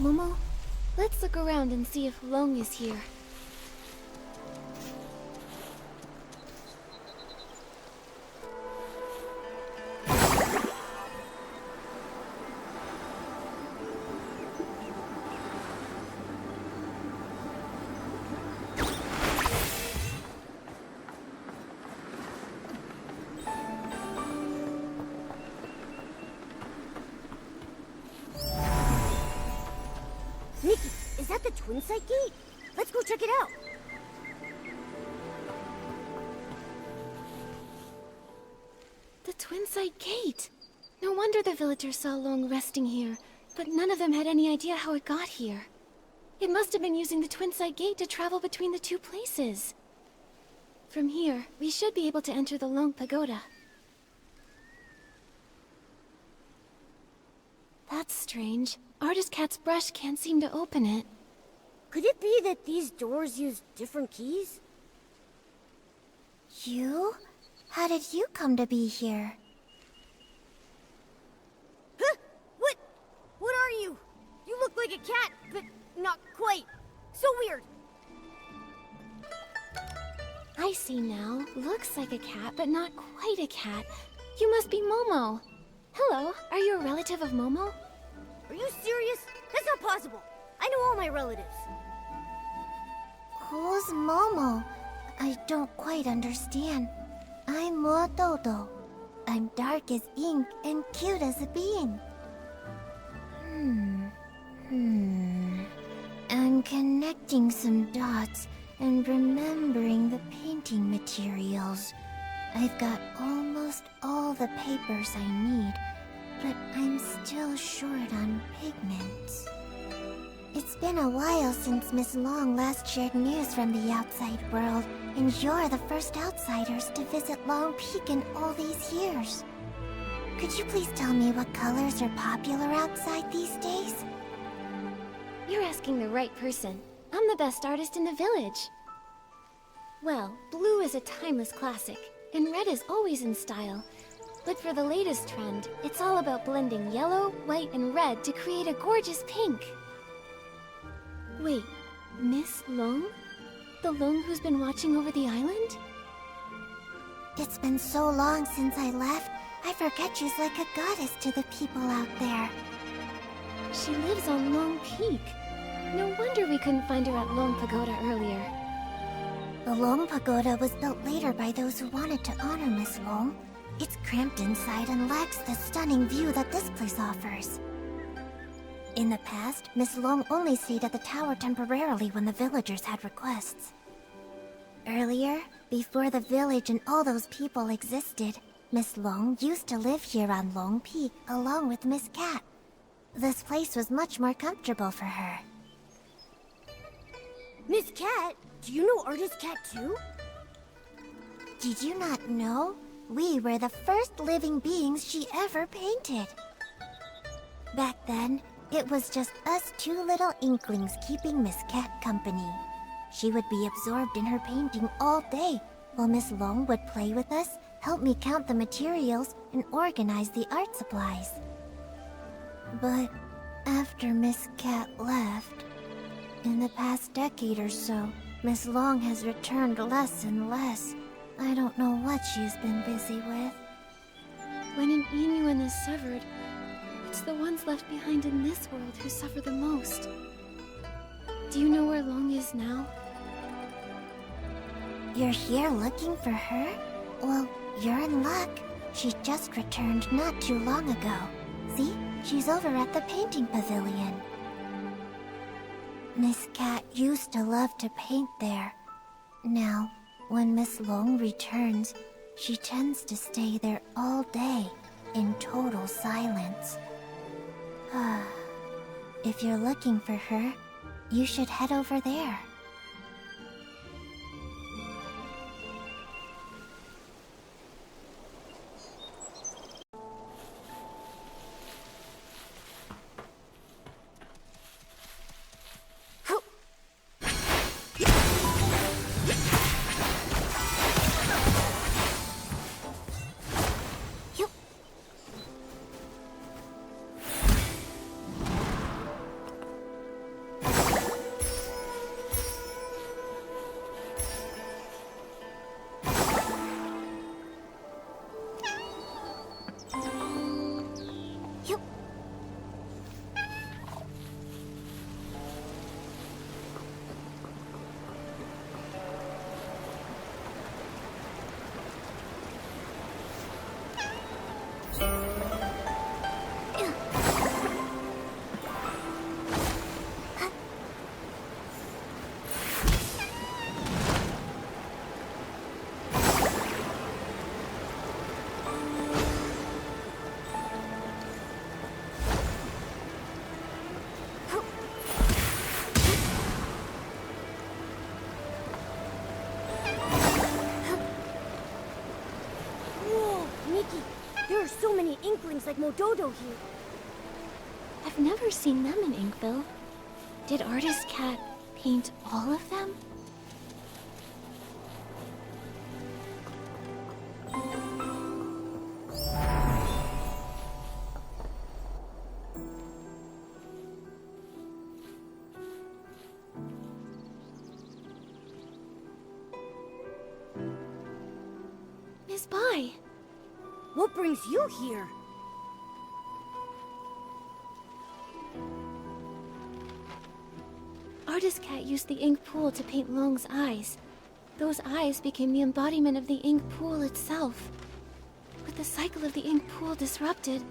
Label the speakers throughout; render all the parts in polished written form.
Speaker 1: Momo, let's look around and see if Long is here.
Speaker 2: Nikki, is that the twin site gate? Let's go check it out.
Speaker 1: The twin site gate! No wonder the villagers saw Long resting here, but none of them had any idea how it got here. It must have been using the twin site gate to travel between the two places. From here, we should be able to enter the Long Pagoda. That's strange. Artist Cat's brush can't seem to open it.
Speaker 2: Could it be that these doors use different keys?
Speaker 3: You? How did you come to be here?
Speaker 2: Huh? What are you? You look like a cat, but not quite. So weird.
Speaker 1: I see now. Looks like a cat, but not quite a cat. You must be Momo. Hello, are you a relative of Momo?
Speaker 2: Are you serious? That's not possible. I know all my relatives.
Speaker 3: Who's Momo? I don't quite understand. I'm Mododo. I'm dark as ink and cute as a bean. I'm connecting some dots and remembering the painting materials. I've got almost all the papers I need, but I'm still short on pigments. It's been a while since Miss Long last shared news from the outside world, and you're the first outsiders to visit Long Peak in all these years. Could you please tell me what colors are popular outside these days?
Speaker 1: You're asking the right person. I'm the best artist in the village. Well, blue is a timeless classic, and red is always in style. But for the latest trend, it's all about blending yellow, white, and red to create a gorgeous pink. Wait, Miss Long? The Long who's been watching over the island?
Speaker 3: It's been so long since I left, I forget she's like a goddess to the people out there.
Speaker 1: She lives on Long Peak. No wonder we couldn't find her at Long Pagoda earlier.
Speaker 3: The Long Pagoda was built later by those who wanted to honor Miss Long. It's cramped inside and lacks the stunning view that this place offers. In the past, Miss Long only stayed at the tower temporarily when the villagers had requests. Earlier, before the village and all those people existed, Miss Long used to live here on Long Peak along with Miss Cat. This place was much more comfortable for her.
Speaker 2: Miss Cat? Do you know Artist Cat too?
Speaker 3: Did you not know? We were the first living beings she ever painted. Back then, it was just us two little inklings keeping Miss Cat company. She would be absorbed in her painting all day, while Miss Long would play with us, help me count the materials, and organize the art supplies. But after Miss Cat left, in the past decade or so, Miss Long has returned less and less. I don't know what she's been busy with.
Speaker 1: When an Inuan is severed, it's the ones left behind in this world who suffer the most. Do you know where Long is now?
Speaker 3: You're here looking for her? Well, you're in luck. She just returned not too long ago. See? She's over at the painting pavilion. Miss Cat used to love to paint there. Now, when Miss Long returns, she tends to stay there all day, in total silence. If you're looking for her, you should head over there.
Speaker 2: inklings like Mododo here.
Speaker 1: I've never seen them in Inkville. Did Artist Cat paint all of them? Miss Bai!
Speaker 2: What brings you here?
Speaker 1: Artist Cat used the ink pool to paint Long's eyes. Those eyes became the embodiment of the ink pool itself. With the cycle of the ink pool disrupted,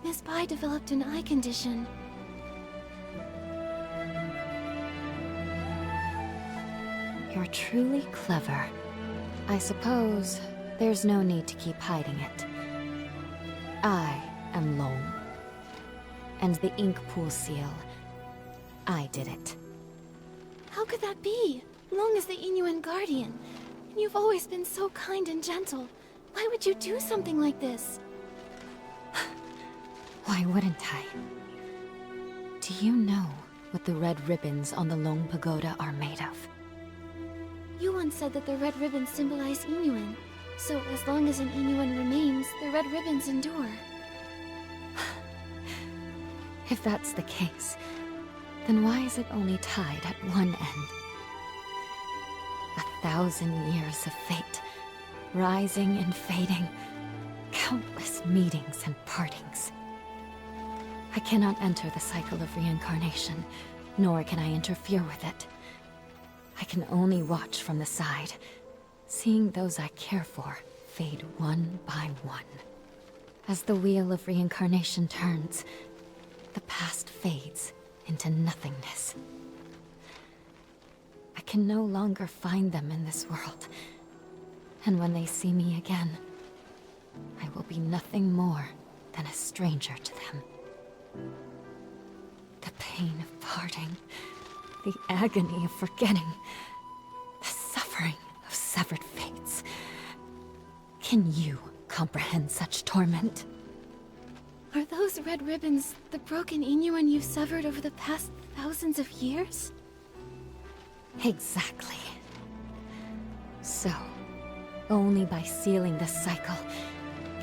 Speaker 1: Miss Bai developed an eye condition.
Speaker 4: You're truly clever. I suppose there's no need to keep hiding it. I am Long. And the ink pool seal, I did it.
Speaker 1: How could that be? Long is the Inuan guardian, and you've always been so kind and gentle. Why would you do something like this?
Speaker 4: Why wouldn't I? Do you know what the red ribbons on the Long Pagoda are made of?
Speaker 1: You once said that the red ribbons symbolize Inuan, so as long as an Inuan remains, the red ribbons endure.
Speaker 4: If that's the case, then why is it only tied at one end? 1,000 years of fate, rising and fading, countless meetings and partings. I cannot enter the cycle of reincarnation, nor can I interfere with it. I can only watch from the side, seeing those I care for fade one by one. As the wheel of reincarnation turns, the past fades into nothingness. I can no longer find them in this world, and when they see me again, I will be nothing more than a stranger to them. The pain of parting, the agony of forgetting, the suffering of severed fates. Can you comprehend such torment?
Speaker 1: Are those red ribbons the broken Inuan you've severed over the past thousands of years?
Speaker 4: Exactly. So, only by sealing the cycle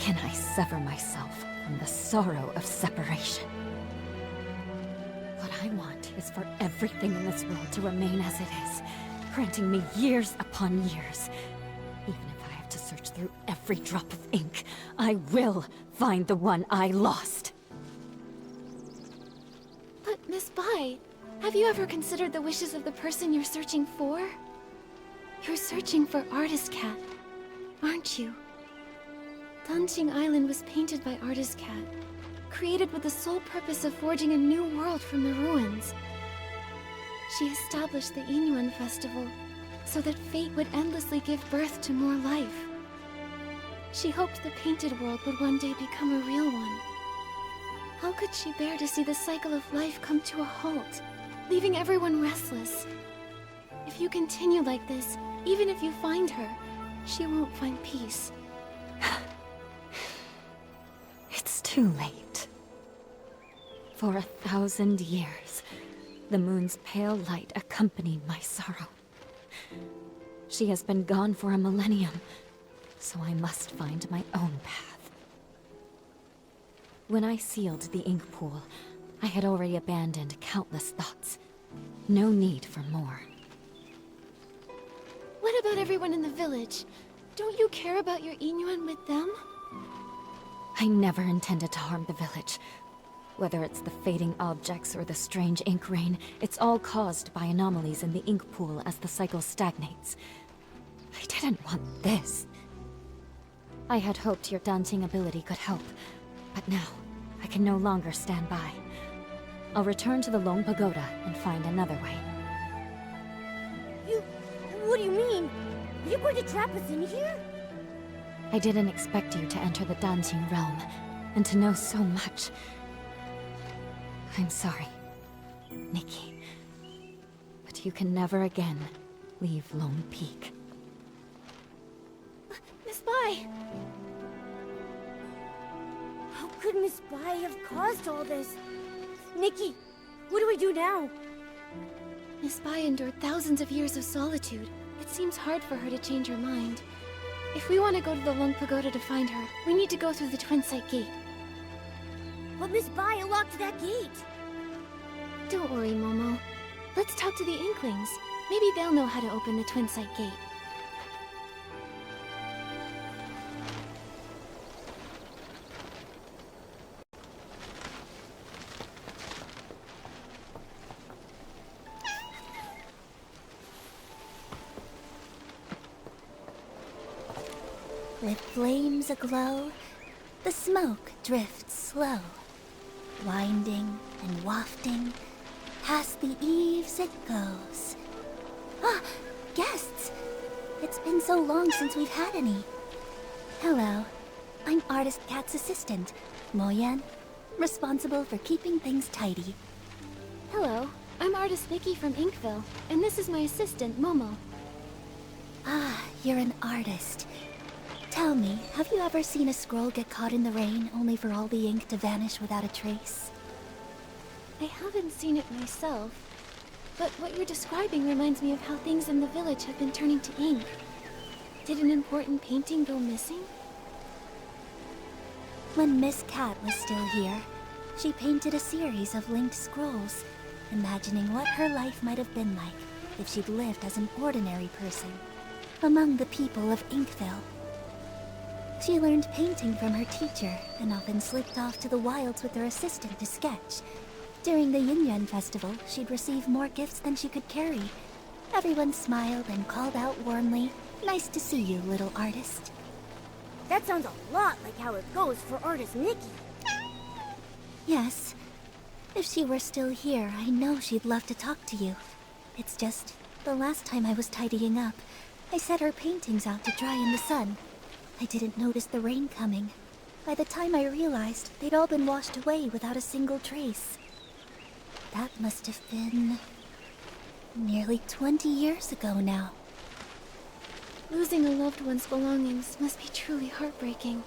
Speaker 4: can I sever myself from the sorrow of separation. What I want is for everything in this world to remain as it is, granting me years upon years. Even if I have to search through every drop of ink, I will find the one I lost.
Speaker 1: But Miss Bai, have you ever considered the wishes of the person you're searching for? You're searching for Artist Cat, aren't you? Danqing Island was painted by Artist Cat, created with the sole purpose of forging a new world from the ruins. She established the Inuan Festival so that fate would endlessly give birth to more life. She hoped the painted world would one day become a real one. How could she bear to see the cycle of life come to a halt, leaving everyone restless? If you continue like this, even if you find her, she won't find peace.
Speaker 4: It's too late. For 1,000 years, the moon's pale light accompanied my sorrow. She has been gone for a millennium, so I must find my own path. When I sealed the ink pool, I had already abandoned countless thoughts. No need for more.
Speaker 1: What about everyone in the village? Don't you care about your Inuan with them?
Speaker 4: I never intended to harm the village. Whether it's the fading objects or the strange ink rain, it's all caused by anomalies in the ink pool as the cycle stagnates. I didn't want this. I had hoped your Danqing ability could help, but now I can no longer stand by. I'll return to the Long Pagoda and find another way.
Speaker 2: What do you mean? Are you going to trap us in here?
Speaker 4: I didn't expect you to enter the Danqing realm, and to know so much. I'm sorry, Nikki. But you can never again leave Lone Peak.
Speaker 1: Miss Bai!
Speaker 2: How could could Miss Bai have caused all this? Nikki, what do we do now?
Speaker 1: Miss Bai endured thousands of years of solitude. It seems hard for her to change her mind. If we want to go to the Long Pagoda to find her, we need to go through the Twin Sight Gate.
Speaker 2: But Miss Bai unlocked that gate.
Speaker 1: Don't worry, Momo. Let's talk to the Inklings. Maybe they'll know how to open the Twin Sight Gate.
Speaker 3: With flames aglow, the smoke drifts slow, winding and wafting, past the eaves it goes. Ah, guests! It's been so long since we've had any. Hello, I'm Artist Cat's assistant, Moyan, responsible for keeping things tidy.
Speaker 1: Hello, I'm artist Nikki from Inkville, and this is my assistant, Momo.
Speaker 3: Ah, you're an artist. Tell me, have you ever seen a scroll get caught in the rain only for all the ink to vanish without a trace?
Speaker 1: I haven't seen it myself, but what you're describing reminds me of how things in the village have been turning to ink. Did an important painting go missing?
Speaker 3: When Miss Cat was still here, she painted a series of linked scrolls, imagining what her life might have been like if she'd lived as an ordinary person among the people of Inkville. She learned painting from her teacher and often slipped off to the wilds with her assistant to sketch. During the Yin festival, she'd receive more gifts than she could carry. Everyone smiled and called out warmly, "Nice to see you, little artist."
Speaker 2: That sounds a lot like how it goes for artist Nikki.
Speaker 3: Yes. If she were still here, I know she'd love to talk to you. It's just, the last time I was tidying up, I set her paintings out to dry in the sun. I didn't notice the rain coming. By the time I realized, they'd all been washed away without a single trace. That must have been nearly 20 years ago now.
Speaker 1: Losing a loved one's belongings must be truly heartbreaking.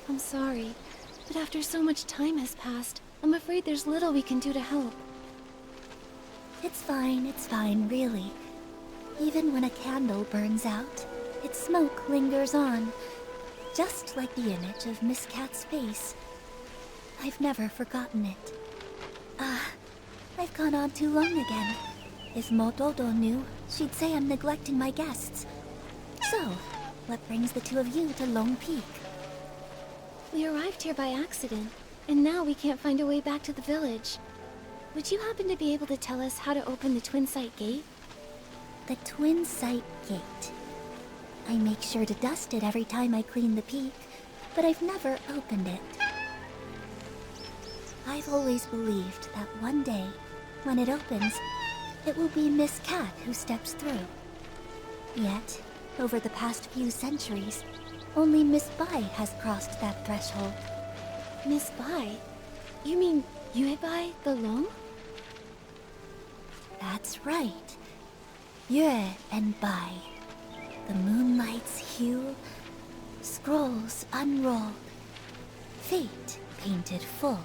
Speaker 1: I'm sorry, but after so much time has passed, I'm afraid there's little we can do to help.
Speaker 3: It's fine, really. Even when a candle burns out, its smoke lingers on, just like the image of Miss Cat's face. I've never forgotten it. I've gone on too long again. If Motodo knew, she'd say I'm neglecting my guests. So, what brings the two of you to Lone Peak?
Speaker 1: We arrived here by accident, and now we can't find a way back to the village. Would you happen to be able to tell us how to open the Twin Sight Gate?
Speaker 3: The Twin Sight Gate. I make sure to dust it every time I clean the peak, but I've never opened it. I've always believed that one day, when it opens, it will be Miss Cat who steps through. Yet, over the past few centuries, only Miss Bai has crossed that threshold.
Speaker 1: Miss Bai? You mean Yue Bai the Long?
Speaker 3: That's right. Yue and Bai. The moonlight's hue, scrolls unrolled, fate painted full.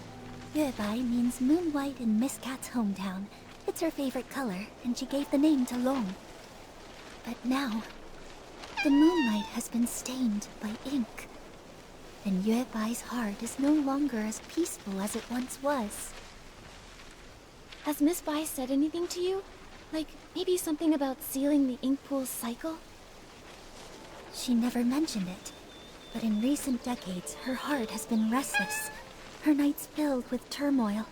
Speaker 3: Yue Bai means moon white in Miss Cat's hometown. It's her favorite color, and she gave the name to Long. But now, the moonlight has been stained by ink, and Yue Bai's heart is no longer as peaceful as it once was.
Speaker 1: Has Miss Bai said anything to you? Like, maybe something about sealing the ink pool's cycle?
Speaker 3: She never mentioned it, but in recent decades, her heart has been restless, her nights filled with turmoil.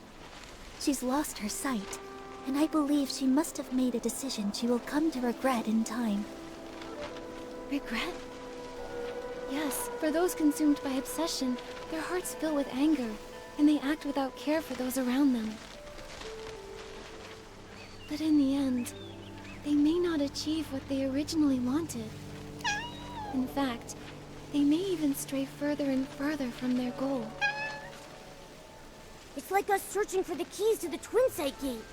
Speaker 3: She's lost her sight, and I believe she must have made a decision she will come to regret in time.
Speaker 1: Regret? Yes, for those consumed by obsession, their hearts fill with anger, and they act without care for those around them. But in the end, they may not achieve what they originally wanted. In fact, they may even stray further and further from their goal.
Speaker 2: It's like us searching for the keys to the Twin Sight Gate.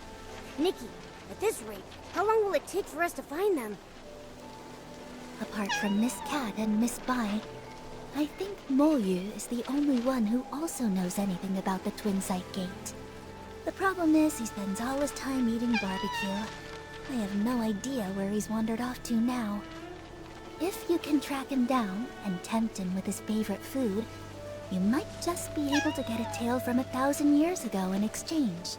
Speaker 2: Nikki, at this rate, how long will it take for us to find them?
Speaker 3: Apart from Miss Cat and Miss Bai, I think Moyu is the only one who also knows anything about the Twin Site Gate. The problem is he spends all his time eating barbecue. I have no idea where he's wandered off to now. If you can track him down and tempt him with his favorite food, you might just be able to get a tale from 1,000 years ago in exchange.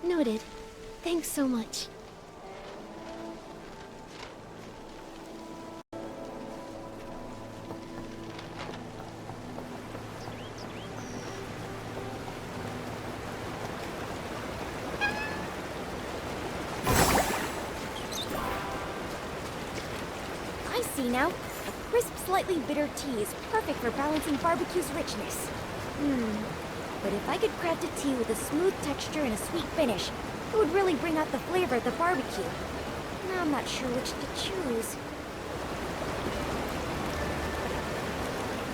Speaker 1: Noted. Thanks so much.
Speaker 2: I see now. A crisp, slightly bitter tea is perfect for balancing barbecue's richness. But if I could craft a tea with a smooth texture and a sweet finish, it would really bring out the flavor of the barbecue. Now I'm not sure which to choose.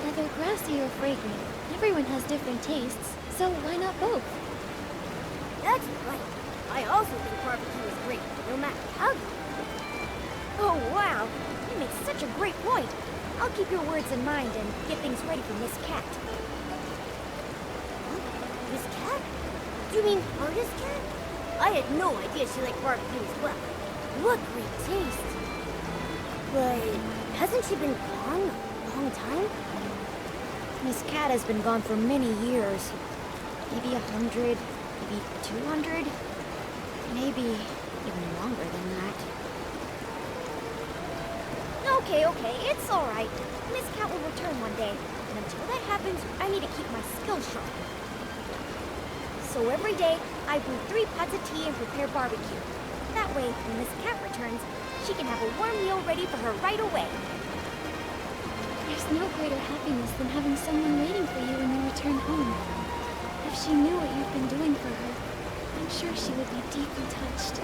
Speaker 1: Whether grassy or fragrant, everyone has different tastes, so why not both?
Speaker 2: That's right. I also think barbecue is great, no matter how good. Oh, wow. You make such a great point. I'll keep your words in mind and get things ready for Miss Cat. Huh? Miss Cat? Do you mean Artist Cat? I had no idea she liked barbecue as well. What great taste. But hasn't she been gone a long time? Miss Cat has been gone for many years. Maybe 100, maybe 200, maybe even longer than that. Okay, it's alright. Miss Cat will return one day, and until that happens, I need to keep my skills sharp. So every day, I brew 3 pots of tea and prepare barbecue. That way, when Miss Cat returns, she can have a warm meal ready for her right away.
Speaker 1: There's no greater happiness than having someone waiting for you when you return home. If she knew what you've been doing for her, I'm sure she would be deeply touched.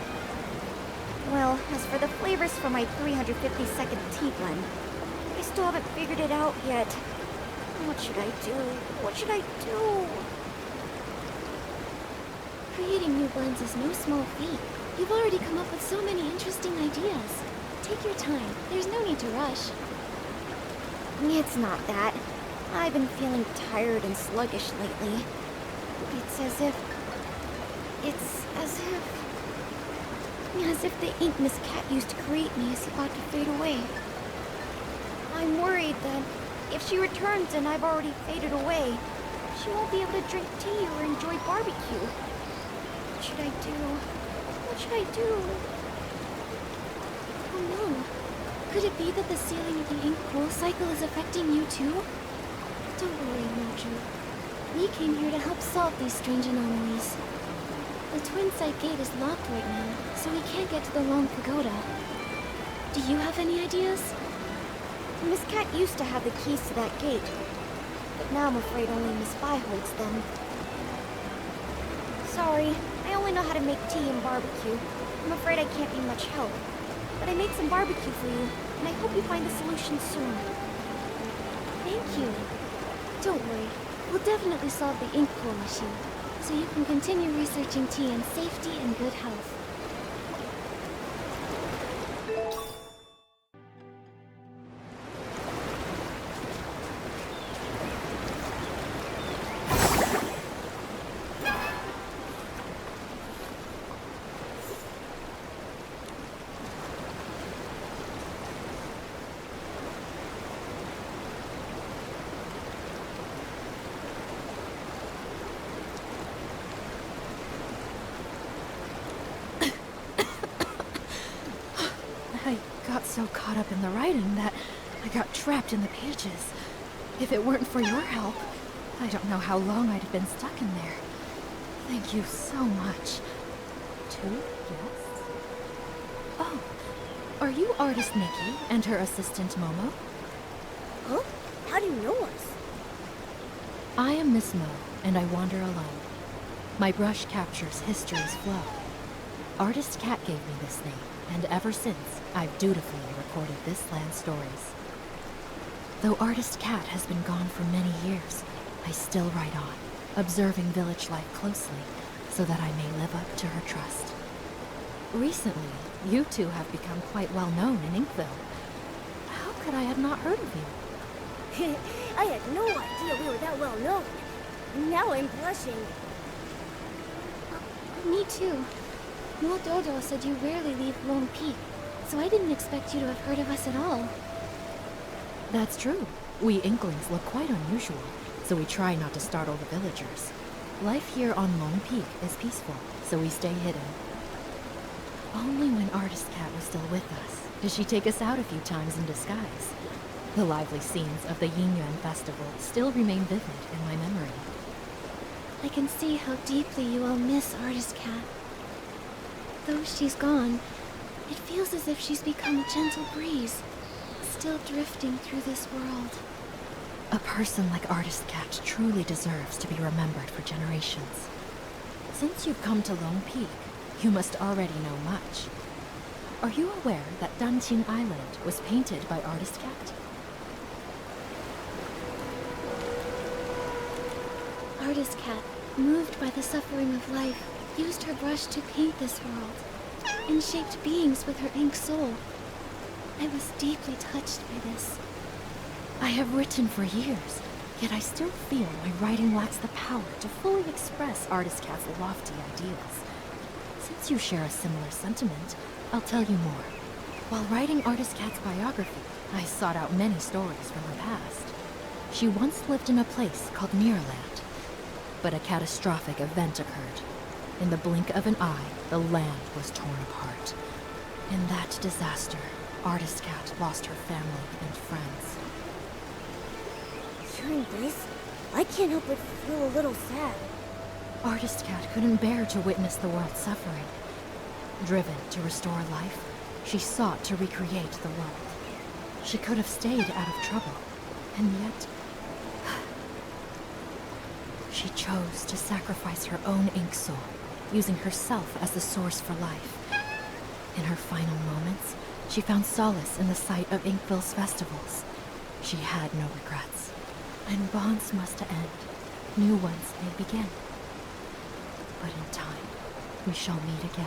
Speaker 2: Well, as for the flavors for my 352nd tea blend, I still haven't figured it out yet. What should I do? What should I do?
Speaker 1: Creating new blends is no small feat. You've already come up with so many interesting ideas. Take your time. There's no need to rush.
Speaker 2: It's not that. I've been feeling tired and sluggish lately. It's as if the ink Miss Cat used to create me is about to fade away. I'm worried that if she returns and I've already faded away, she won't be able to drink tea or enjoy barbecue. What should I do? What should I do?
Speaker 1: Oh no. Could it be that the sealing of the ink pool cycle is affecting you too? Don't worry, Mojo. We came here to help solve these strange anomalies. The Twin Site Gate is locked right now, so we can't get to the Long Pagoda. Do you have any ideas?
Speaker 2: Miss Cat used to have the keys to that gate, but now I'm afraid only Miss Vi holds them. Sorry, I only know how to make tea and barbecue. I'm afraid I can't be much help. But I made some barbecue for you, and I hope you find the solution soon.
Speaker 1: Thank you. Don't worry, we'll definitely solve the ink pool issue, so you can continue researching tea in safety and good health.
Speaker 4: I got so caught up in the writing that I got trapped in the pages. If it weren't for your help, I don't know how long I'd have been stuck in there. Thank you so much. 2 guests? Oh, are you artist Nikki and her assistant Momo?
Speaker 2: Huh? How do you know us?
Speaker 4: I am Miss Mo, and I wander alone. My brush captures history's flow. Artist Cat gave me this name, and ever since, I've dutifully recorded this land's stories. Though Artist Cat has been gone for many years, I still write on, observing village life closely, so that I may live up to her trust. Recently, you two have become quite well known in Inkville. How could I have not heard of you?
Speaker 2: I had no idea we were that well known. Now I'm blushing.
Speaker 1: Me too. Mo Dodo said you rarely leave Lone Peak, so I didn't expect you to have heard of us at all.
Speaker 5: That's true. We Inklings look quite unusual, so we try not to startle the villagers. Life here on Lone Peak is peaceful, so we stay hidden. Only when Artist Cat was still with us did she take us out a few times in disguise. The lively scenes of the Yin-Yuan festival still remain vivid in my memory.
Speaker 1: I can see how deeply you all miss Artist Cat. Though she's gone, it feels as if she's become a gentle breeze, still drifting through this world.
Speaker 5: A person like Artist Cat truly deserves to be remembered for generations. Since you've come to Lone Peak, you must already know much. Are you aware that Danqing Island was painted by Artist Cat?
Speaker 1: Artist Cat, moved by the suffering of life, used her brush to paint this world, and shaped beings with her ink soul. I was deeply touched by this.
Speaker 5: I have written for years, yet I still feel my writing lacks the power to fully express Artist Cat's lofty ideals. Since you share a similar sentiment, I'll tell you more. While writing Artist Cat's biography, I sought out many stories from her past. She once lived in a place called Miraland, but a catastrophic event occurred. In the blink of an eye, the land was torn apart. In that disaster, Artist Cat lost her family and friends.
Speaker 2: Hearing this, I can't help but feel a little sad.
Speaker 5: Artist Cat couldn't bear to witness the world suffering. Driven to restore life, she sought to recreate the world. She could have stayed out of trouble, and yet she chose to sacrifice her own ink soul, using herself as the source for life. In her final moments, she found solace in the sight of Inkville's festivals. She had no regrets. And bonds must end. New ones may begin. But in time, we shall meet again.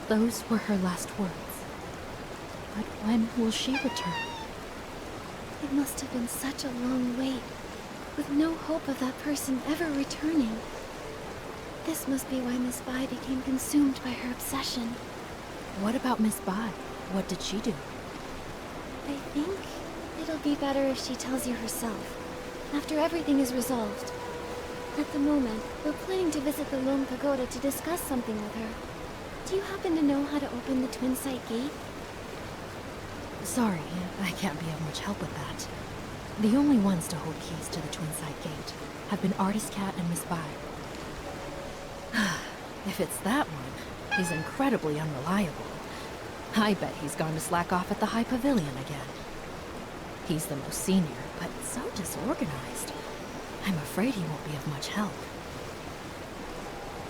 Speaker 5: Those were her last words. But when will she return?
Speaker 1: It must have been such a long wait, with no hope of that person ever returning. This must be why Miss Bai became consumed by her obsession.
Speaker 5: What about Miss Bai? What did she do?
Speaker 1: I think it'll be better if she tells you herself, after everything is resolved. At the moment, we're planning to visit the Lone Pagoda to discuss something with her. Do you happen to know how to open the Twin Sight Gate?
Speaker 5: Sorry, I can't be of much help with that. The only ones to hold keys to the Twin Sight Gate have been Artist Cat and Miss Bai. If it's that one, he's incredibly unreliable. I bet he's gone to slack off at the High Pavilion again. He's the most senior, but so disorganized. I'm afraid he won't be of much help.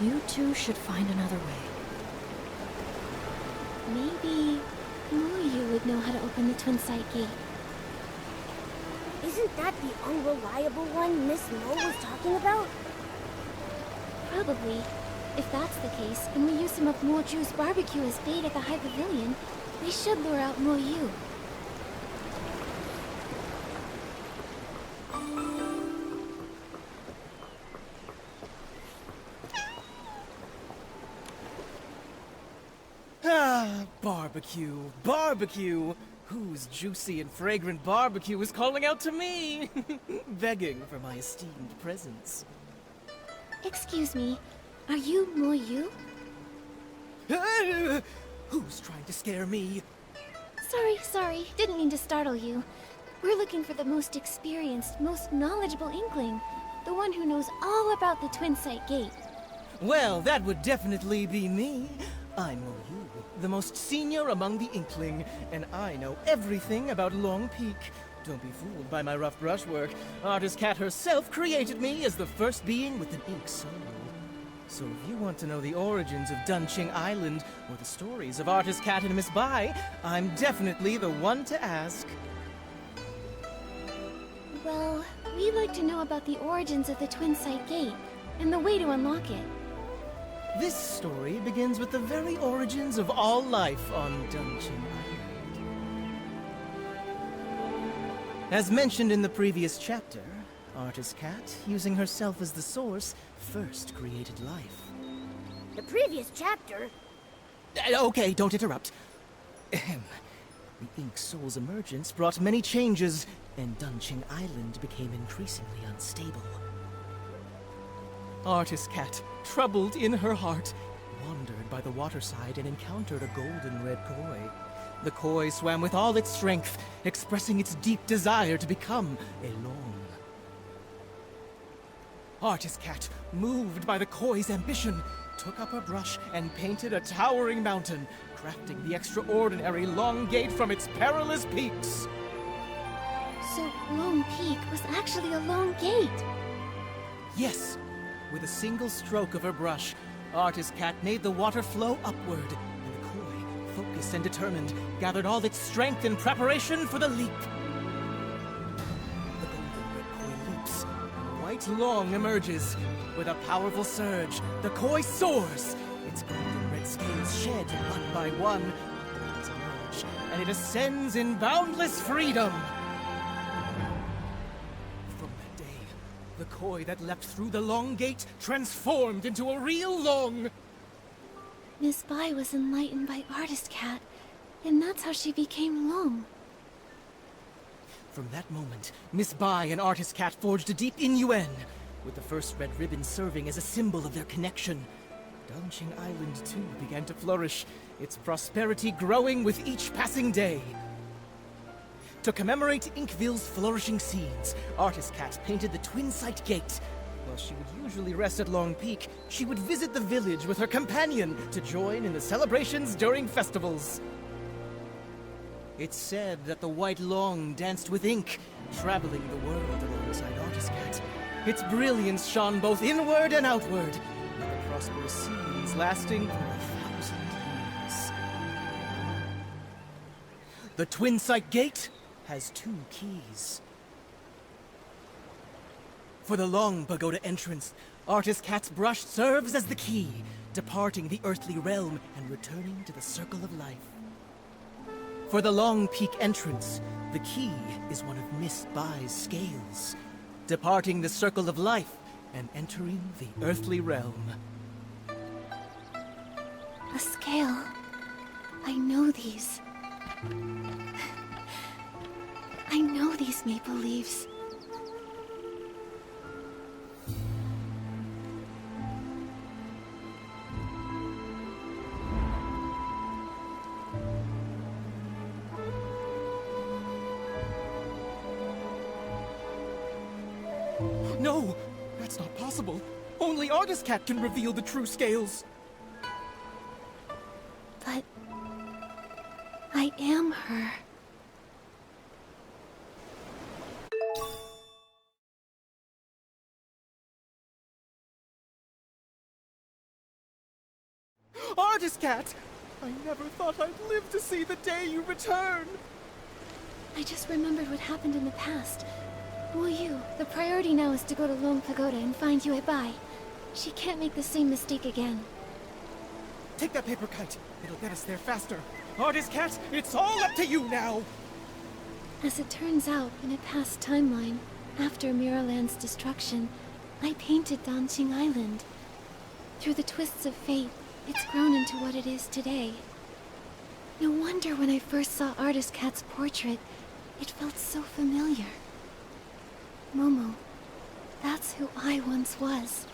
Speaker 5: You two should find another way.
Speaker 1: Maybe Moyu would know how to open the Twin Sight Gate.
Speaker 2: Isn't that the unreliable one Miss Mo was talking about?
Speaker 1: Probably. If that's the case, and we use some of Moju's barbecue as bait at the High Pavilion, we should lure out Moyu.
Speaker 6: Barbecue, barbecue! Whose juicy and fragrant barbecue is calling out to me? Begging for my esteemed presence.
Speaker 1: Excuse me, are you Moyu?
Speaker 6: Who's trying to scare me?
Speaker 1: Sorry, didn't mean to startle you. We're looking for the most experienced, most knowledgeable Inkling. The one who knows all about the Twin Sight Gate.
Speaker 6: Well, that would definitely be me. I'm Moyu, the most senior among the Inkling, and I know everything about Long Peak. Don't be fooled by my rough brushwork. Artist Cat herself created me as the first being with an ink soul. So if you want to know the origins of Danqing Island, or the stories of Artist Cat and Miss Bai, I'm definitely the one to ask.
Speaker 1: Well, we'd like to know about the origins of the Twin Sight Gate, and the way to unlock it.
Speaker 6: This story begins with the very origins of all life on Danqing Island. As mentioned in the previous chapter, Artist Cat, using herself as the source, first created life.
Speaker 2: The previous chapter?
Speaker 6: Okay, don't interrupt. Ahem. The Ink Soul's emergence brought many changes, and Danqing Island became increasingly unstable. Artist Cat, troubled in her heart, wandered by the waterside and encountered a golden red koi. The koi swam with all its strength, expressing its deep desire to become a long. Artist Cat, moved by the koi's ambition, took up her brush and painted a towering mountain, crafting the extraordinary Long Gate from its perilous peaks.
Speaker 1: So Long Peak was actually a long gate.
Speaker 6: Yes, with a single stroke of her brush, Artist Cat made the water flow upward, and the koi, focused and determined, gathered all its strength in preparation for the leap. The golden red koi leaps, and White Long emerges. With a powerful surge, the koi soars. Its golden red scales shed one by one. The wings emerge, and it ascends in boundless freedom. From that day, the koi that leapt through the Long Gate transformed into a real Long.
Speaker 1: Miss Bai was enlightened by Artist Cat, and that's how she became Long.
Speaker 6: From that moment, Miss Bai and Artist Cat forged a deep innuendo, with the first red ribbon serving as a symbol of their connection. Danqing Island, too, began to flourish, its prosperity growing with each passing day. To commemorate Inkville's flourishing scenes, Artist Cat painted the Twin Sight Gate. While she would usually rest at Long Peak, she would visit the village with her companion to join in the celebrations during festivals. It's said that the White Long danced with ink, traveling the world alongside Artist Cat. Its brilliance shone both inward and outward, with the prosperous scenes lasting for 1,000 years. The Twin Sight Gate has 2 keys. For the Long Pagoda entrance, Artist Cat's brush serves as the key, departing the earthly realm and returning to the circle of life. For the Long Peak entrance, the key is one of Miss Bai's scales, departing the circle of life and entering the earthly realm.
Speaker 1: A scale. I know these. I know these maple leaves.
Speaker 6: No! That's not possible! Only Artist Cat can reveal the true scales!
Speaker 1: But I am her.
Speaker 6: Artist Cat! I never thought I'd live to see the day you return!
Speaker 1: I just remembered what happened in the past. Wu Yu, the priority now is to go to Long Pagoda and find Yue Bai. She can't make the same mistake again.
Speaker 6: Take that paper kite. It'll get us there faster. Artist Cat, it's all up to you now!
Speaker 1: As it turns out, in a past timeline, after Miraland's destruction, I painted Danqing Island. Through the twists of fate, it's grown into what it is today. No wonder when I first saw Artist Cat's portrait, it felt so familiar. Momo, that's who I once was.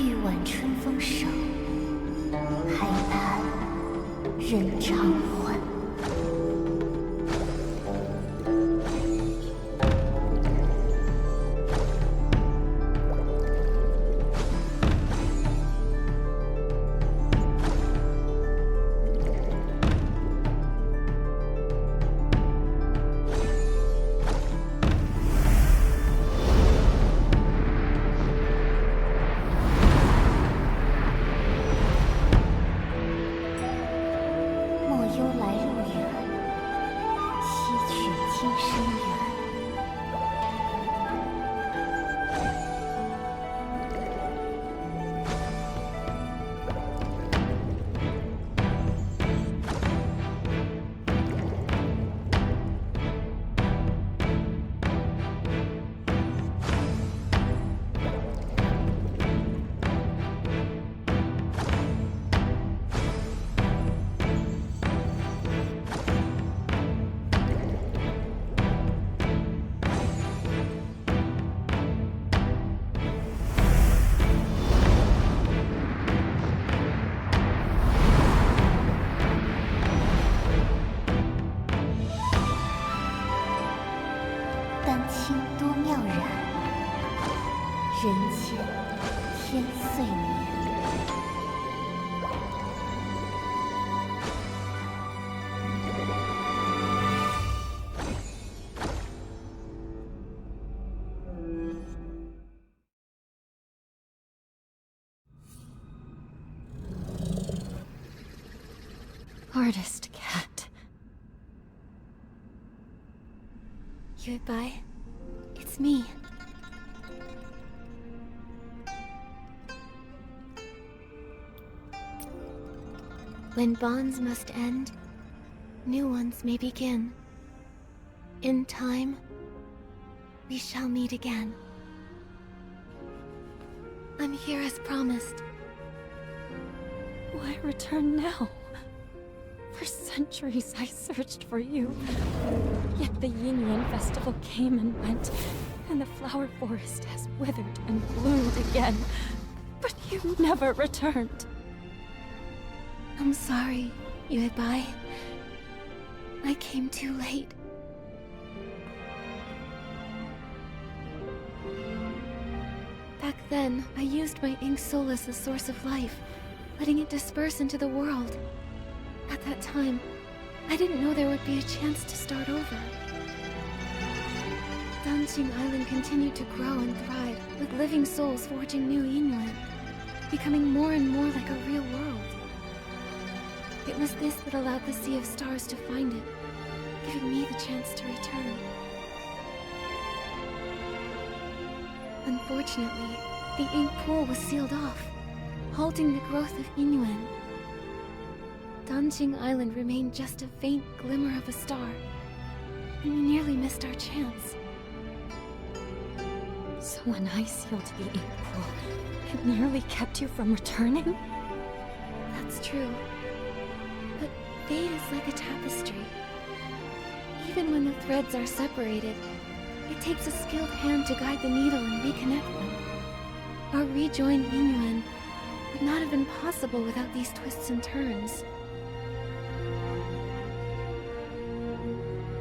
Speaker 3: 玉晚春风瘦，还盼人长还。丹青多妙然，人间天岁年。
Speaker 4: Artist cat.
Speaker 1: Goodbye. It's me. When bonds must end, new ones may begin. In time, we shall meet again. I'm here as promised.
Speaker 4: Why return now? For centuries I searched for you. Yet the Yin festival came and went, and the flower forest has withered and bloomed again. But you never returned.
Speaker 1: I'm sorry, Yuebai. I came too late. Back then, I used my ink soul as the source of life, letting it disperse into the world. At that time, I didn't know there would be a chance to start over. Danqing Island continued to grow and thrive, with living souls forging new Yingyuan, becoming more and more like a real world. It was this that allowed the Sea of Stars to find it, giving me the chance to return. Unfortunately, the ink pool was sealed off, halting the growth of Yingyuan. Danqing Island remained just a faint glimmer of a star, and we nearly missed our chance.
Speaker 4: So when I sealed the ink pool, it nearly kept you from returning?
Speaker 1: That's true. But fate is like a tapestry. Even when the threads are separated, it takes a skilled hand to guide the needle and reconnect them. Our rejoined Yingyuan would not have been possible without these twists and turns.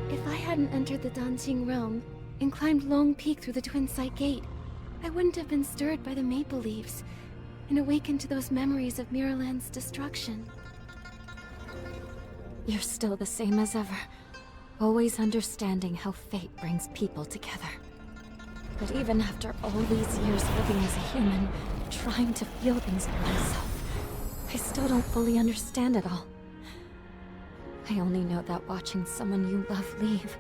Speaker 1: If I hadn't entered the Danqing realm and climbed Long Peak through the Twin Sight Gate, I wouldn't have been stirred by the maple leaves and awakened to those memories of Miraland's destruction.
Speaker 4: You're still the same as ever, always understanding how fate brings people together. But even after all these years living as a human, trying to feel things for myself, I still don't fully understand it all. I only know that watching someone you love leave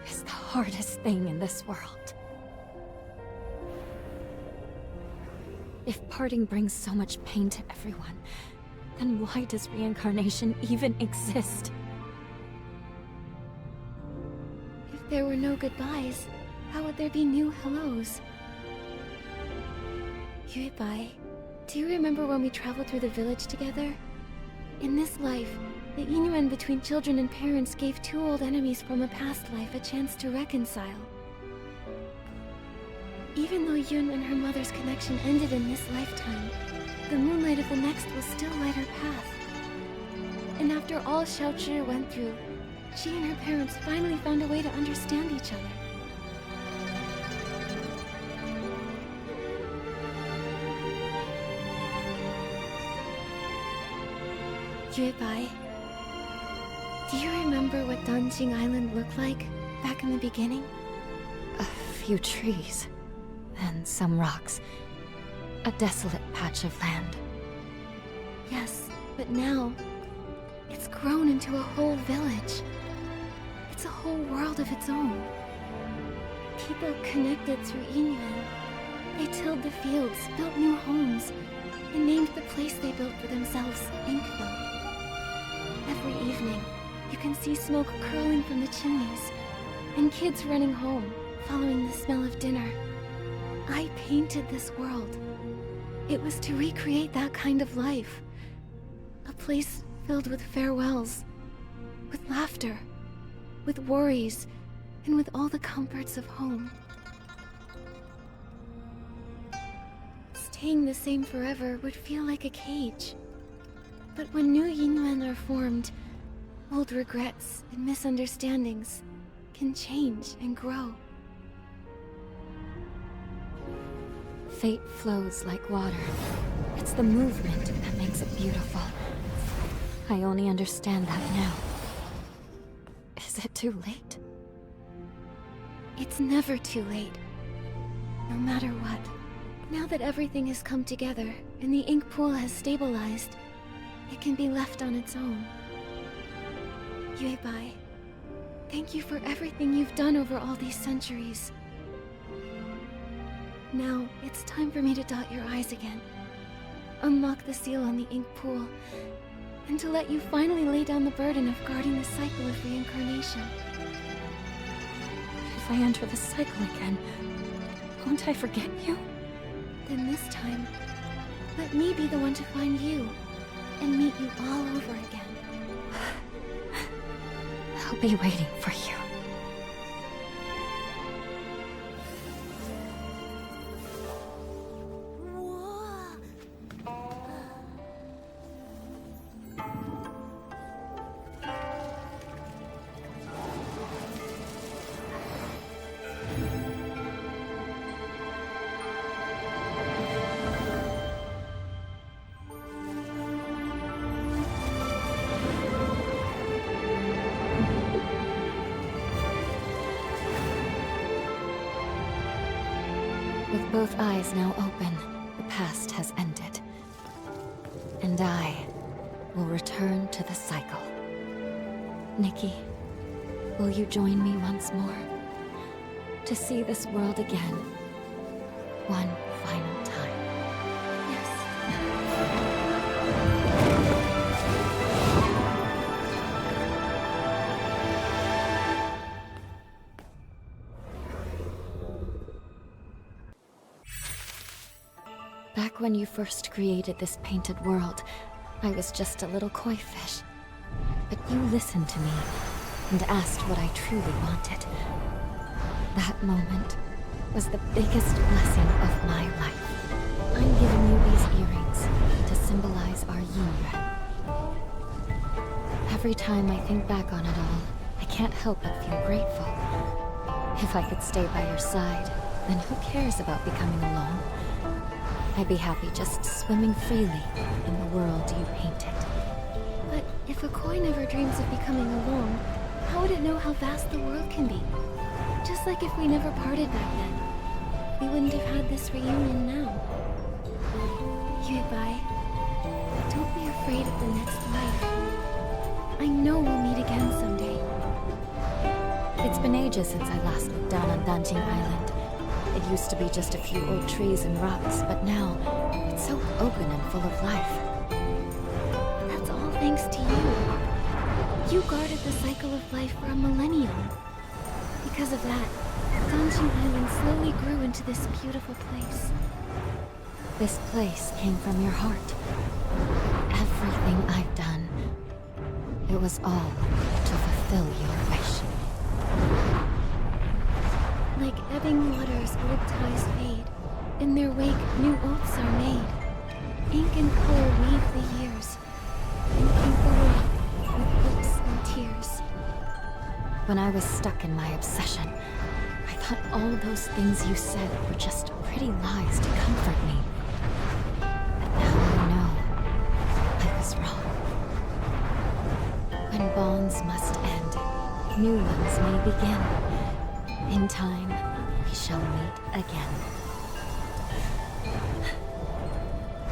Speaker 4: is the hardest thing in this world. If parting brings so much pain to everyone, then why does reincarnation even exist?
Speaker 1: If there were no goodbyes, how would there be new hellos? Yuebai, do you remember when we traveled through the village together? In this life, the Yingyuan between children and parents gave two old enemies from a past life a chance to reconcile. Even though Yun and her mother's connection ended in this lifetime, the moonlight of the next will still light her path. And after all Xiaoqi went through, she and her parents finally found a way to understand each other. Yuebai, do you remember what Danqing Island looked like back in the beginning?
Speaker 4: A few trees, and some rocks. A desolate patch of land.
Speaker 1: Yes, but now, it's grown into a whole village. It's a whole world of its own. People connected through Yinyuan. They tilled the fields, built new homes, and named the place they built for themselves Inkville. Every evening, you can see smoke curling from the chimneys, and kids running home, following the smell of dinner. I painted this world. It was to recreate that kind of life. A place filled with farewells, with laughter, with worries, and with all the comforts of home. Staying the same forever would feel like a cage. But when new Yinyuan are formed, old regrets and misunderstandings can change and grow.
Speaker 4: Fate flows like water. It's the movement that makes it beautiful. I only understand that now. Is it too late?
Speaker 1: It's never too late. No matter what. Now that everything has come together and the ink pool has stabilized, it can be left on its own. Yuebai, thank you for everything you've done over all these centuries. Now, it's time for me to dot your I's again. Unlock the seal on the ink pool, and to let you finally lay down the burden of guarding the cycle of reincarnation.
Speaker 4: If I enter the cycle again, won't I forget you?
Speaker 1: Then this time, let me be the one to find you, and meet you all over again.
Speaker 4: I'll be waiting for you. With both eyes now open, the past has ended. And I will return to the cycle. Nikki, will you join me once more? To see this world again, one final time. Back when you first created this painted world, I was just a little koi fish. But you listened to me and asked what I truly wanted. That moment was the biggest blessing of my life. I'm giving you these earrings to symbolize our union. Every time I think back on it all, I can't help but feel grateful. If I could stay by your side, then who cares about becoming alone? I'd be happy just swimming freely in the world you painted.
Speaker 1: But if a koi never dreams of becoming alone, how would it know how vast the world can be? Just like if we never parted back then, we wouldn't have had this reunion now. Yuebai, don't be afraid of the next life. I know we'll meet again someday.
Speaker 4: It's been ages since I last looked down on Danqing Island. It used to be just a few old trees and rocks, but now it's so open and full of life.
Speaker 1: That's all thanks to you. You guarded the cycle of life for a millennium. Because of that, Danqing Island slowly grew into this beautiful place.
Speaker 4: This place came from your heart. Everything I've done, it was all to fulfill your wish.
Speaker 1: Like ebbing waters, old ties fade. In their wake, new oaths are made. Ink and color weave the years, and paint the world with hopes and tears.
Speaker 4: When I was stuck in my obsession, I thought all those things you said were just pretty lies to comfort me. But now I know I was wrong. When bonds must end, new ones may begin. In time, we shall meet again.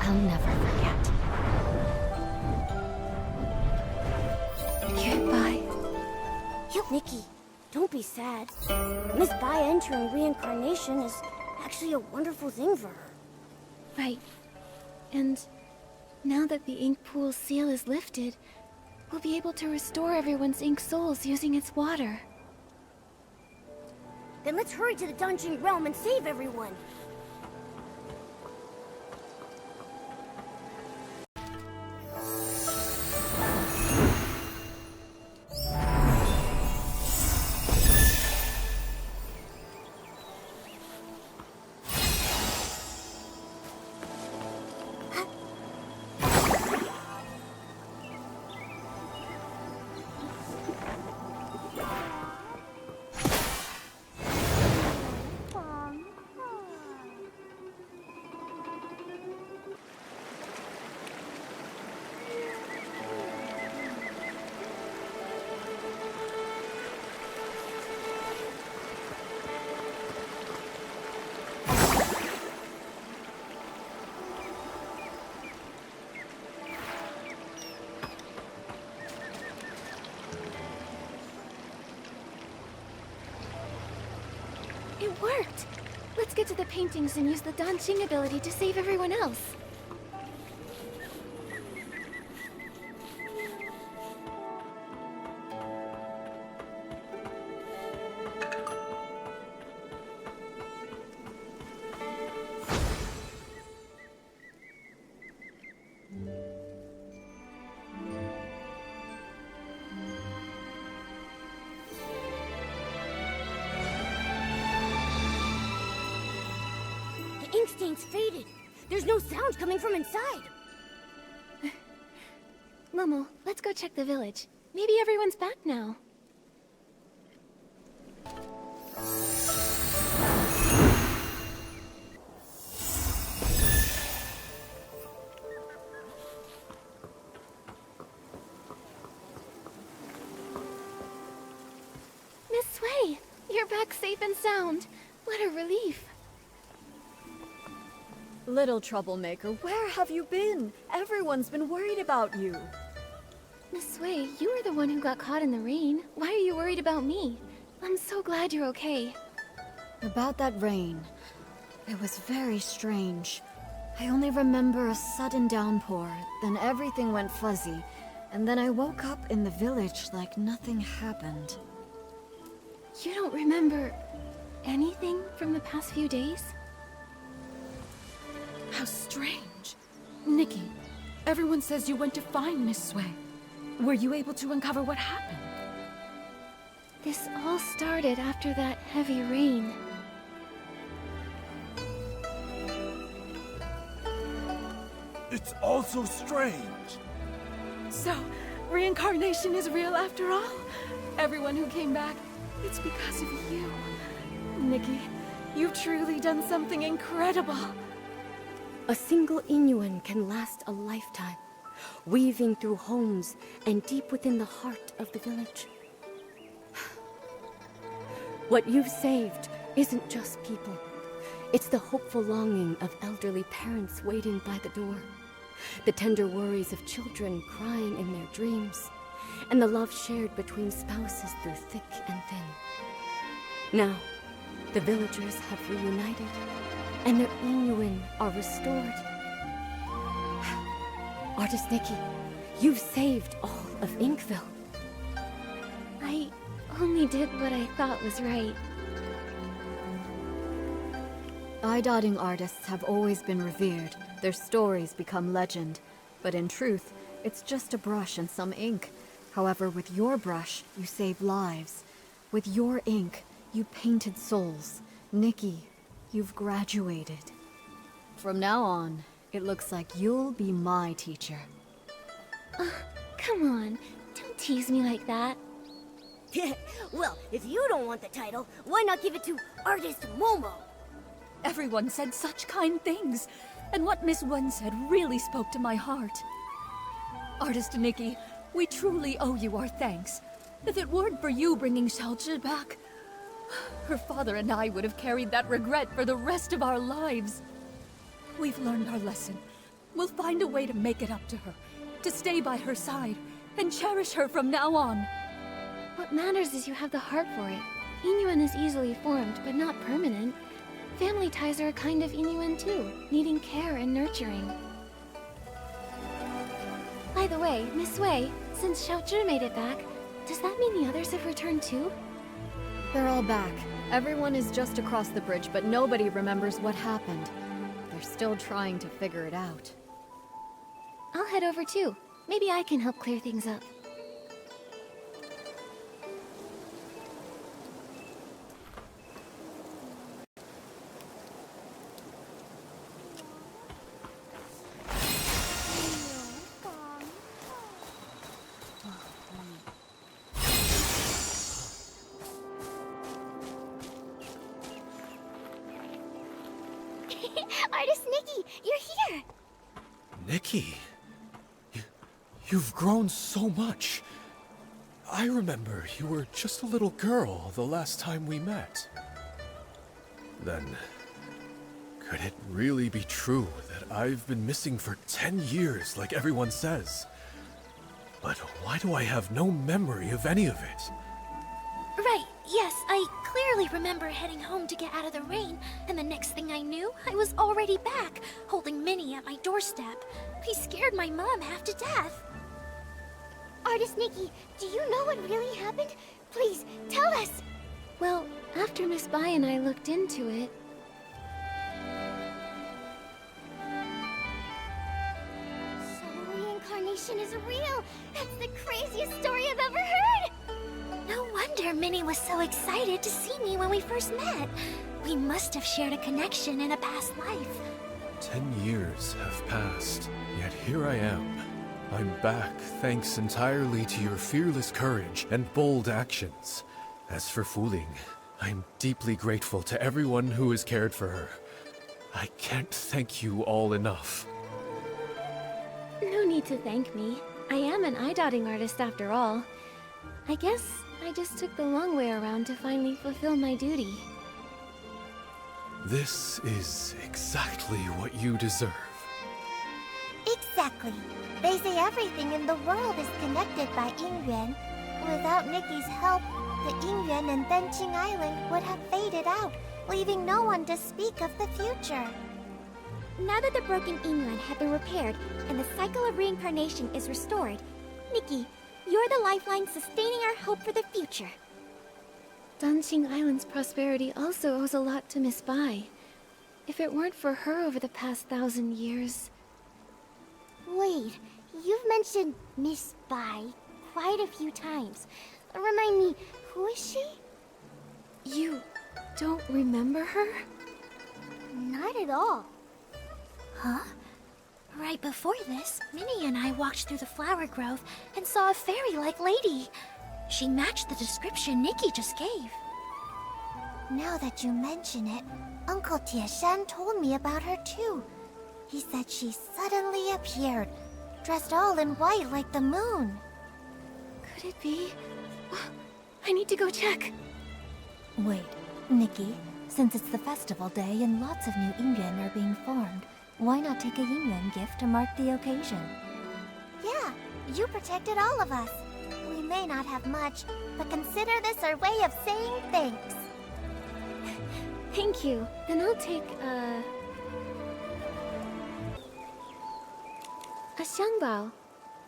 Speaker 4: I'll never forget.
Speaker 1: Goodbye.
Speaker 2: Nikki, don't be sad. Miss Bai entering reincarnation is actually a wonderful thing for her.
Speaker 1: Right. And now that the ink pool seal is lifted, we'll be able to restore everyone's ink souls using its water.
Speaker 2: Then let's hurry to the Danqing realm and save everyone.
Speaker 1: It worked! Let's get to the paintings and use the Danqing ability to save everyone else.
Speaker 2: The ink stain's faded. There's no sound coming from inside.
Speaker 1: Momo, let's go check the village. Maybe everyone's back now. Miss Sway, you're back safe and sound. What a relief.
Speaker 7: Little troublemaker, where have you been? Everyone's been worried about you.
Speaker 1: Miss Sway, you were the one who got caught in the rain. Why are you worried about me? I'm so glad you're okay.
Speaker 7: About that rain, it was very strange. I only remember a sudden downpour, then everything went fuzzy, and then I woke up in the village like nothing happened.
Speaker 1: You don't remember anything from the past few days?
Speaker 5: How strange. Nikki, everyone says you went to find Miss Sway. Were you able to uncover what happened?
Speaker 1: This all started after that heavy rain.
Speaker 8: It's all so strange.
Speaker 5: So, reincarnation is real after all? Everyone who came back, it's because of you. Nikki, you've truly done something incredible.
Speaker 2: A single Inuan can last a lifetime, weaving through homes and deep within the heart of the village. What you've saved isn't just people. It's the hopeful longing of elderly parents waiting by the door, the tender worries of children crying in their dreams, and the love shared between spouses through thick and thin. Now, the villagers have reunited, and their Inuan are restored. Artist Nikki, you've saved all of Inkville.
Speaker 1: I only did what I thought was right.
Speaker 7: Eye-dotting artists have always been revered. Their stories become legend. But in truth, it's just a brush and some ink. However, with your brush, you save lives. With your ink, You painted souls. Nikki, you've graduated. From now on, it looks like you'll be my teacher.
Speaker 1: Come on, don't tease me like that.
Speaker 2: Well, if you don't want the title, why not give it to Artist Momo?
Speaker 5: Everyone said such kind things, and what Miss Wen said really spoke to my heart. Artist Nikki, we truly owe you our thanks. If it weren't for you bringing Xiaozhi back, her father and I would have carried that regret for the rest of our lives. We've learned our lesson. We'll find a way to make it up to her, to stay by her side, and cherish her from now on.
Speaker 1: What matters is you have the heart for it. Inyuan is easily formed, but not permanent. Family ties are a kind of Inyuan too, needing care and nurturing. By the way, Miss Wei, since Xiaozhi made it back, does that mean the others have returned too?
Speaker 7: They're all back. Everyone is just across the bridge, but nobody remembers what happened. They're still trying to figure it out.
Speaker 1: I'll head over too. Maybe I can help clear things up.
Speaker 2: Artist Nikki, you're here!
Speaker 8: Nikki? You've grown so much. I remember you were just a little girl the last time we met. Then, could it really be true that I've been missing for 10 years like everyone says? But why do I have no memory of any of it?
Speaker 2: Right, yes, I clearly remember heading home to get out of the rain, and the next thing I knew, I was already back, holding Minnie at my doorstep. I scared my mom half to death. Artist Nikki, do you know what really happened? Please, tell us!
Speaker 1: Well, after Miss Bai and I looked into it...
Speaker 2: So reincarnation is real! That's the craziest story I've ever heard! No wonder Minnie was so excited to see me when we first met. We must have shared a connection in a past life.
Speaker 8: 10 years have passed, yet here I am. I'm back thanks entirely to your fearless courage and bold actions. As for Fu Ling, I'm deeply grateful to everyone who has cared for her. I can't thank you all enough.
Speaker 1: No need to thank me. I am an eye-dotting artist after all. I guess I just took the long way around to finally fulfill my duty.
Speaker 8: This is exactly what you deserve.
Speaker 3: Exactly. They say everything in the world is connected by Yingyuan. Without Nikki's help, the Yingyuan and Danqing Island would have faded out, leaving no one to speak of the future.
Speaker 2: Now that the broken Yingyuan have been repaired and the cycle of reincarnation is restored, Nikki, you're the lifeline sustaining our hope for the future.
Speaker 1: Danqing Island's prosperity also owes a lot to Miss Bai. If it weren't for her over the past 1,000 years...
Speaker 2: Wait, you've mentioned Miss Bai quite a few times. Remind me, who is she?
Speaker 1: You don't remember her?
Speaker 2: Not at all. Huh? Right before this, Minnie and I walked through the flower grove and saw a fairy-like lady. She matched the description Nikki just gave.
Speaker 3: Now that you mention it, Uncle Tieshan told me about her too. He said she suddenly appeared, dressed all in white like the moon.
Speaker 1: Could it be? I need to go check.
Speaker 9: Wait, Nikki, since it's the festival day and lots of new Yingyuan are being formed, why not take a Yingyuan gift to mark the occasion?
Speaker 3: Yeah, you protected all of us. We may not have much, but consider this our way of saying thanks.
Speaker 1: Thank you. Then I'll take, a xiangbao.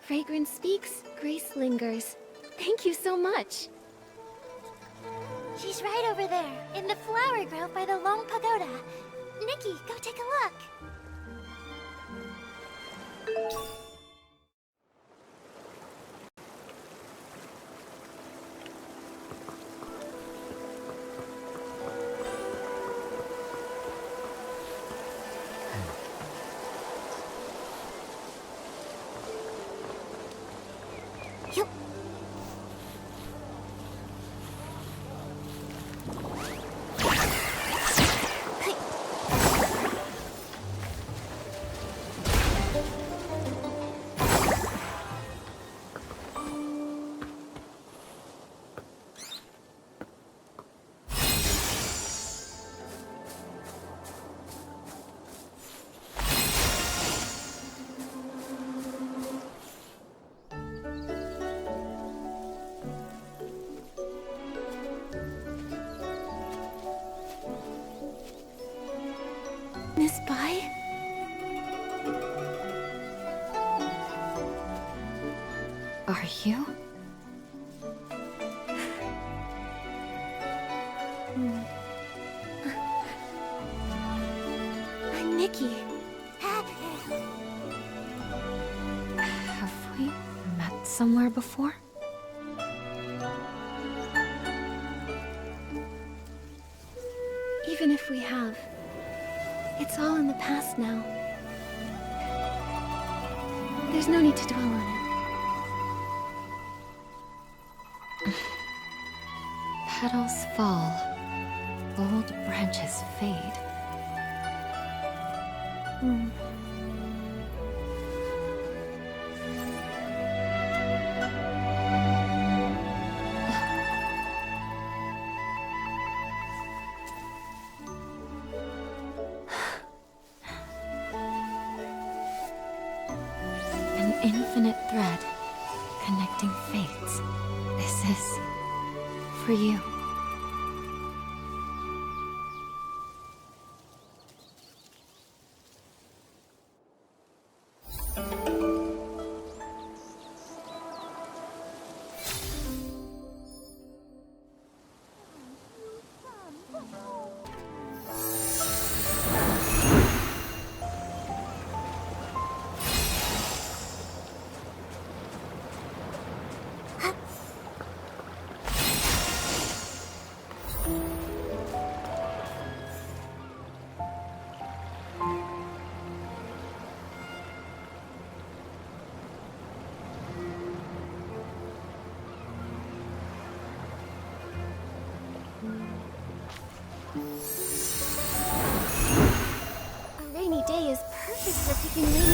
Speaker 1: Fragrance speaks, grace lingers. Thank you so much.
Speaker 2: She's right over there, in the flower grove by the Long Pagoda. Nikki, go take a look.
Speaker 1: Goodbye?
Speaker 4: Are you?
Speaker 1: I'm Nikki.
Speaker 4: Have we met somewhere before?
Speaker 1: Even if we have, it's all in the past now. There's no need to dwell on it.
Speaker 4: Petals fall, old branches fade. An infinite thread connecting fates. This is for you.
Speaker 1: A rainy day is perfect for picking leaves.